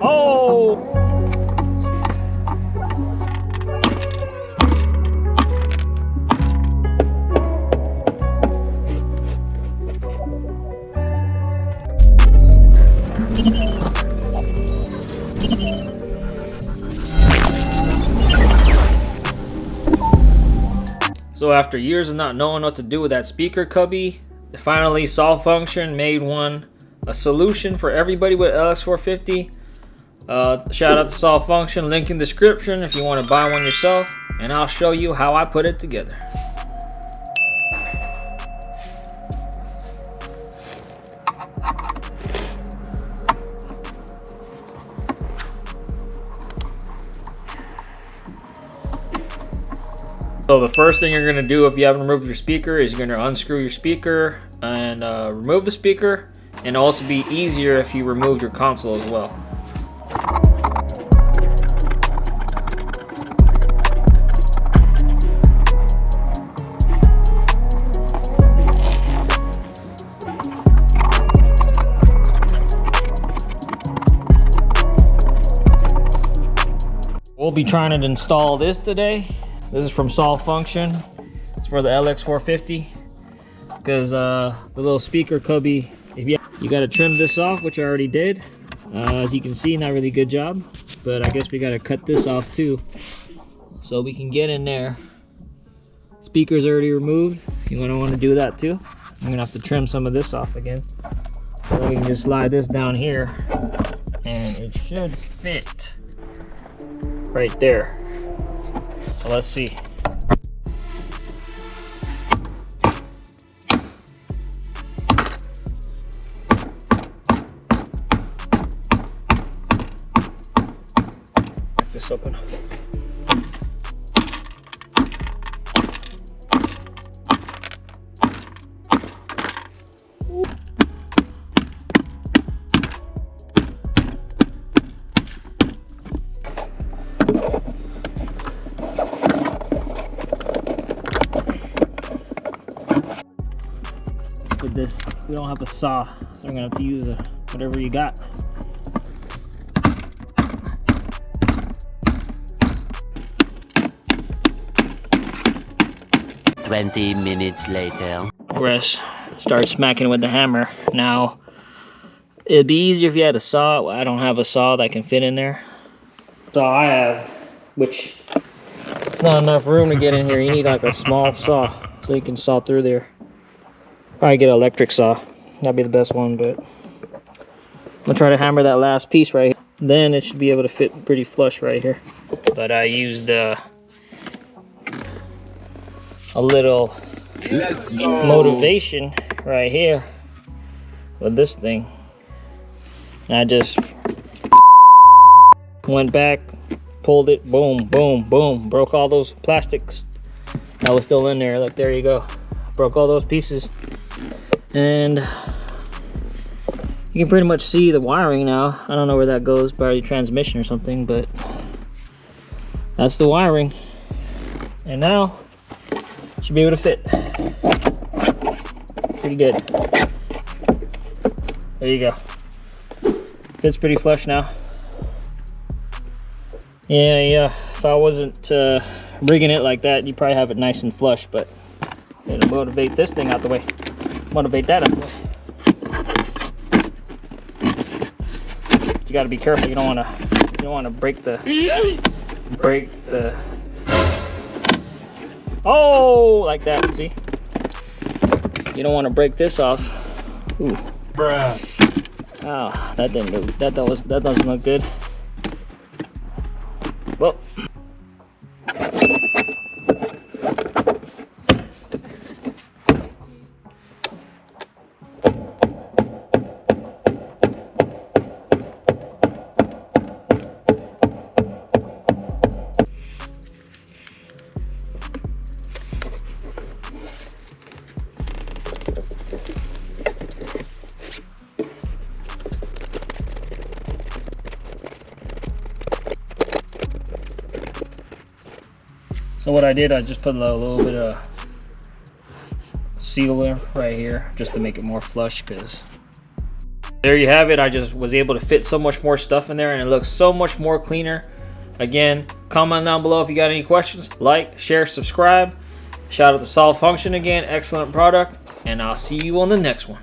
Oh! So after years of not knowing what to do with that speaker cubby, finally Solvefunction made a solution for everybody with LX450. Shout out to Solvefunction, link in the description if you want to buy one yourself, and I'll show you how I put it together. So the first thing you're going to do if you haven't removed your speaker is you're going to unscrew your speaker and remove the speaker, and also be easier if you removed your console as well. We'll be trying to install this today. This is from Solvefunction. It's for the LX450 because the little speaker cubby, you got to trim this off, which I already did. As you can see, not really good job, but I guess we got to cut this off too so we can get in there. Speaker's already removed. You're gonna want to do that too. I'm gonna have to trim some of this off again. So then we can just slide this down here and it should fit right there. So let's see. Crack this open. With this, we don't have a saw, so we're gonna have to use whatever you got. "20 minutes later." Progress. Start smacking with the hammer. Now, it'd be easier if you had a saw. I don't have a saw that can fit in there. Saw I have, which it's not enough room to get in here. You need like a small saw so you can saw through there. Probably get an electric saw. That'd be the best one, but I'm gonna try to hammer that last piece right here. Then it should be able to fit pretty flush right here. But I used a little motivation right here with this thing. And I just went back, pulled it, boom, boom, boom, broke all those plastics that was still in there. Look, there you go. Broke all those pieces. And you can pretty much see the wiring now. I don't know where that goes, probably transmission or something, but that's the wiring. And now should be able to fit. Pretty good. There you go. Fits pretty flush now. Yeah. If I wasn't rigging it like that, you'd probably have it nice and flush, but it'll motivate this thing out the way. Motivate that out the way. You got to be careful. You don't want to break the oh, like that. See, you don't want to break this off. Ooh. Bruh. Oh, that didn't look, that doesn't look good. Well, so what I did, I just put a little bit of sealer right here just to make it more flush, because There you have it. I just was able to fit so much more stuff in there and it looks so much more cleaner. Again, comment down below if you got any questions. Like, share, subscribe. Shout out to Solvefunction again. Excellent product. And I'll see you on the next one.